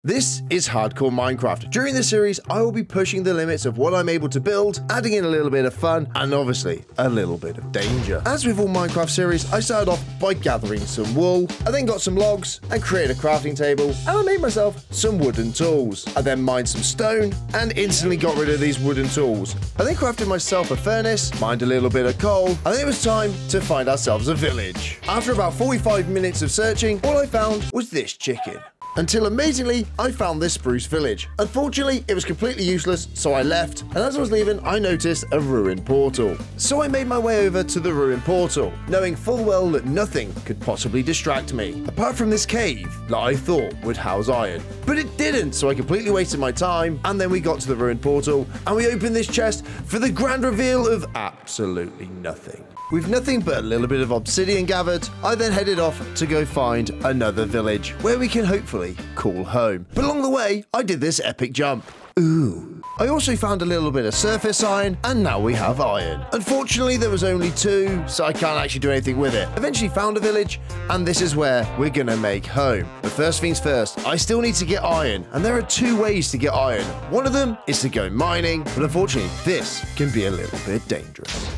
This is Hardcore Minecraft. During this series, I will be pushing the limits of what I'm able to build, adding in a little bit of fun, and obviously, a little bit of danger. As with all Minecraft series, I started off by gathering some wool, I then got some logs, and created a crafting table, and I made myself some wooden tools. I then mined some stone, and instantly got rid of these wooden tools. I then crafted myself a furnace, mined a little bit of coal, and then it was time to find ourselves a village. After about 45 minutes of searching, all I found was this chicken. Until amazingly, I found this spruce village. Unfortunately, it was completely useless, so I left, and as I was leaving, I noticed a ruined portal. So I made my way over to the ruined portal, knowing full well that nothing could possibly distract me, apart from this cave that I thought would house iron. But it didn't, so I completely wasted my time, and then we got to the ruined portal, and we opened this chest for the grand reveal of absolutely nothing. With nothing but a little bit of obsidian gathered, I then headed off to go find another village where we can hopefully call home. But along the way, I did this epic jump. Ooh. I also found a little bit of surface iron, and now we have iron. Unfortunately, there was only 2, so I can't actually do anything with it. Eventually found a village, and this is where we're gonna make home. But first things first, I still need to get iron, and there are 2 ways to get iron. One of them is to go mining, but unfortunately, this can be a little bit dangerous.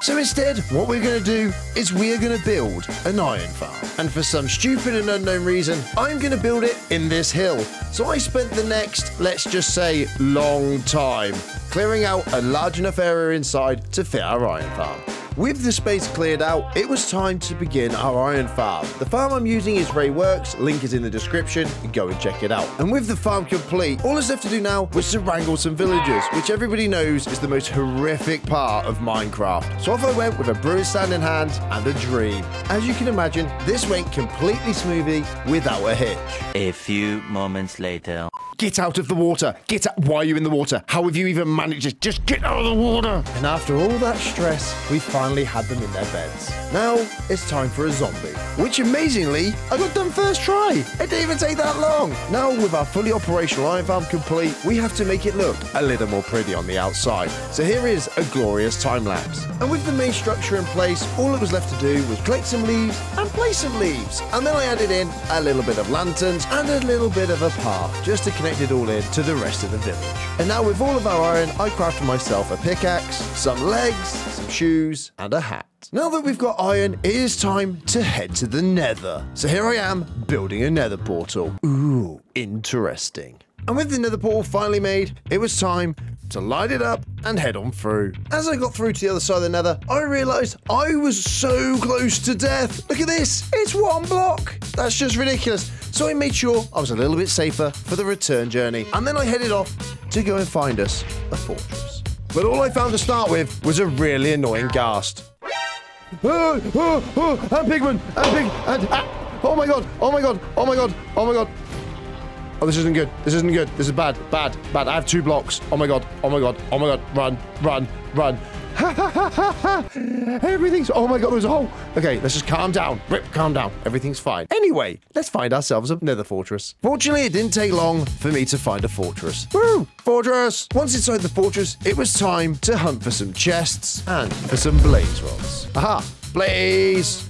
So instead, what we're going to do is we're going to build an iron farm. And for some stupid and unknown reason, I'm going to build it in this hill. So I spent the next, let's just say, long time clearing out a large enough area inside to fit our iron farm. With the space cleared out, it was time to begin our iron farm. The farm I'm using is Ray Works, link is in the description, go and check it out. And with the farm complete, all that's left to do now was to wrangle some villagers, which everybody knows is the most horrific part of Minecraft. So off I went with a brewing stand in hand and a dream. As you can imagine, this went completely smoothly without a hitch. A few moments later. Get out of the water! Get out! Why are you in the water? How have you even managed it? Just get out of the water! And after all that stress, we finally had them in their beds. Now, it's time for a zombie. Which, amazingly, I got done first try! It didn't even take that long! Now, with our fully operational iron farm complete, we have to make it look a little more pretty on the outside. So here is a glorious time-lapse. And with the main structure in place, all that was left to do was collect some leaves and place some leaves. And then I added in a little bit of lanterns and a little bit of a path, just to connect it all in to the rest of the village. And now with all of our iron, I crafted myself a pickaxe, some legs, some shoes, and a hat. Now that we've got iron, it is time to head to the nether. So here I am, building a nether portal. Ooh, interesting. And with the nether portal finally made, it was time to light it up and head on through. As I got through to the other side of the nether, I realized I was so close to death. Look at this, it's 1 block. That's just ridiculous. So I made sure I was a little bit safer for the return journey. And then I headed off to go and find us a fortress. But all I found to start with was a really annoying ghast. And pigman, oh my god, oh my god, oh my god, oh my god. Oh, this isn't good. This isn't good. This is bad, bad, bad. I have 2 blocks. Oh my god, oh my god, oh my god. Run, run, run. Everything's... Oh my god, there's a hole. Okay, let's just calm down. Rip, calm down. Everything's fine. Anyway, let's find ourselves a nether fortress. Fortunately, it didn't take long for me to find a fortress. Woo! Fortress! Once inside the fortress, it was time to hunt for some chests and for some blaze rods. Aha! Blaze!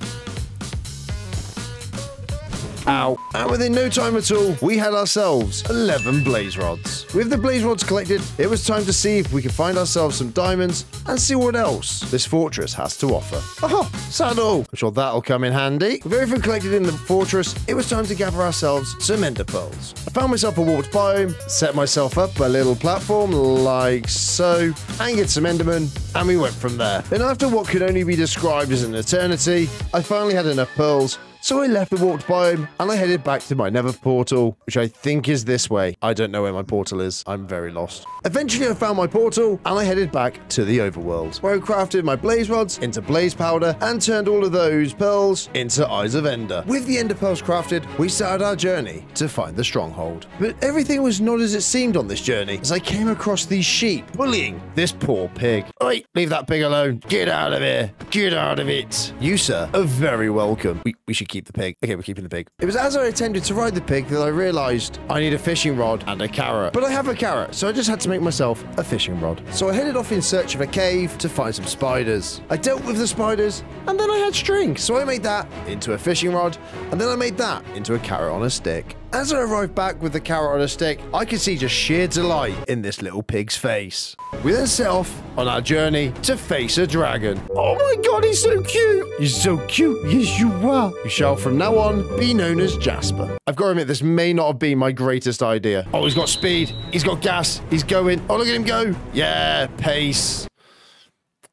Ow. And within no time at all, we had ourselves 11 blaze rods. With the blaze rods collected, it was time to see if we could find ourselves some diamonds and see what else this fortress has to offer. Aha! Saddle! I'm sure that'll come in handy. With everything collected in the fortress, it was time to gather ourselves some ender pearls. I found myself a warped biome, set myself up a little platform like so, and get some endermen, and we went from there. Then after what could only be described as an eternity, I finally had enough pearls. So I left the warped biome and I headed back to my nether portal, which I think is this way. I don't know where my portal is. I'm very lost. Eventually I found my portal and I headed back to the overworld, where I crafted my blaze rods into blaze powder and turned all of those pearls into eyes of ender. With the ender pearls crafted, we started our journey to find the stronghold. But everything was not as it seemed on this journey, as I came across these sheep bullying this poor pig. Oi, leave that pig alone. Get out of here. Get out of it. You, sir, are very welcome. We should keep the pig. Okay, we're keeping the pig. It was as I attempted to ride the pig that I realized I need a fishing rod and a carrot. But I have a carrot, so I just had to make myself a fishing rod. So I headed off in search of a cave to find some spiders. I dealt with the spiders, and then I had string. So I made that into a fishing rod, and then I made that into a carrot on a stick. As I arrived back with the carrot on a stick, I could see just sheer delight in this little pig's face. We then set off on our journey to face a dragon. Oh my god, he's so cute! You're so cute, yes you are. You shall from now on be known as Jasper. I've got to admit, this may not have been my greatest idea. Oh, he's got speed, he's got gas, he's going. Oh, look at him go. Yeah, pace.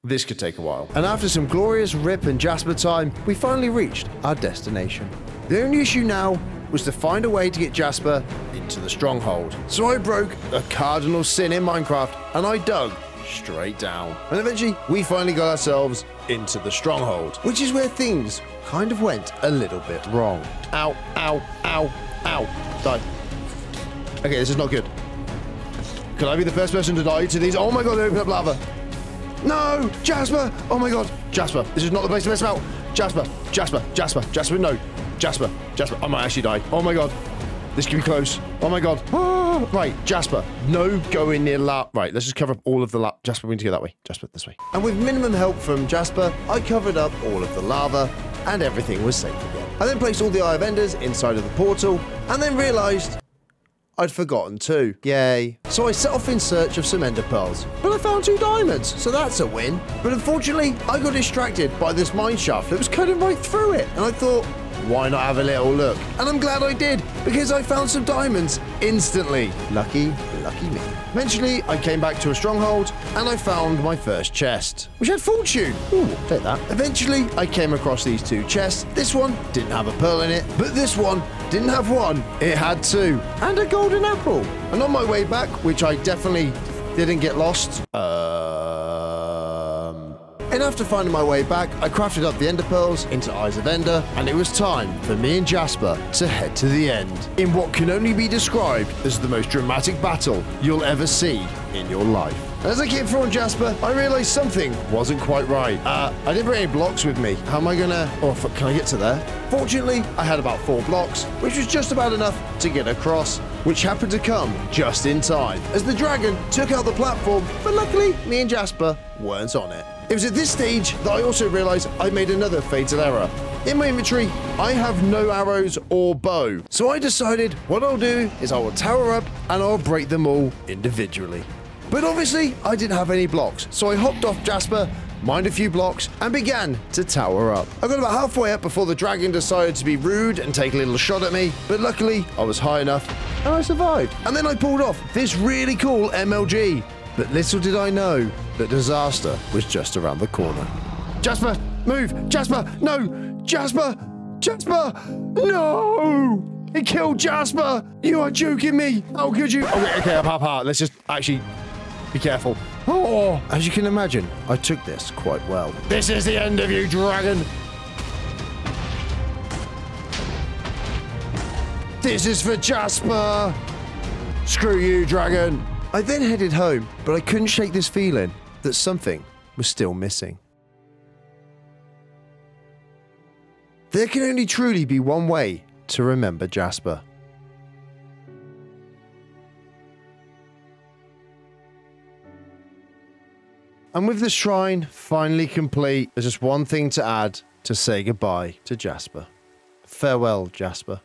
This could take a while. And after some glorious Rip and Jasper time, we finally reached our destination. The only issue now was to find a way to get Jasper into the stronghold. So I broke a cardinal sin in Minecraft and I dug straight down. And eventually we finally got ourselves into the stronghold, which is where things kind of went a little bit wrong. Ow, ow, ow, ow. Die. Okay, this is not good. Could I be the first person to die to these? Oh my god, they open up lava. No, Jasper. Oh my god, Jasper. This is not the place to mess about. Jasper, Jasper, Jasper, Jasper, no. Jasper, Jasper, I might actually die. Oh my god. This could be close. Oh my god. Ah, right, Jasper, no going near lava. Right, let's just cover up all of the lava. Jasper, we need to go that way. Jasper, this way. And with minimum help from Jasper, I covered up all of the lava and everything was safe again. I then placed all the Eye of Enders inside of the portal and then realized I'd forgotten too. Yay. So I set off in search of some ender pearls, but I found 2 diamonds, so that's a win. But unfortunately, I got distracted by this mine shaft that was cutting right through it, and I thought, why not have a little look? And I'm glad I did, because I found some diamonds instantly. Lucky me. Eventually, I came back to a stronghold, and I found my first chest, which had fortune. Ooh, take that. Eventually, I came across these 2 chests. This one didn't have a pearl in it, but this one didn't have 1, it had 2, and a golden apple. And on my way back, which I definitely didn't get lost, and after finding my way back, I crafted up the ender pearls into Eyes of Ender, and it was time for me and Jasper to head to the end, in what can only be described as the most dramatic battle you'll ever see in your life. As I kept throwing Jasper, I realized something wasn't quite right. I didn't bring any blocks with me. How am I gonna... Oh, can I get to there? Fortunately, I had about 4 blocks, which was just about enough to get across, which happened to come just in time, as the dragon took out the platform, but luckily, me and Jasper weren't on it. It was at this stage that I also realized I made another fatal error. In my inventory, I have no arrows or bow. So I decided what I'll do is I will tower up and I'll break them all individually. But obviously, I didn't have any blocks. So I hopped off Jasper, mined a few blocks, and began to tower up. I got about halfway up before the dragon decided to be rude and take a little shot at me. But luckily, I was high enough and I survived. And then I pulled off this really cool MLG. But little did I know that disaster was just around the corner. Jasper, move! Jasper, no! Jasper! Jasper! No! It killed Jasper! You are joking me! How could you? Oh, wait, okay, apart. Let's just actually be careful. Oh! As you can imagine, I took this quite well. This is the end of you, dragon! This is for Jasper! Screw you, dragon! I then headed home, but I couldn't shake this feeling that something was still missing. There can only truly be one way to remember Jasper. And with the shrine finally complete, there's just one thing to add to say goodbye to Jasper. Farewell, Jasper.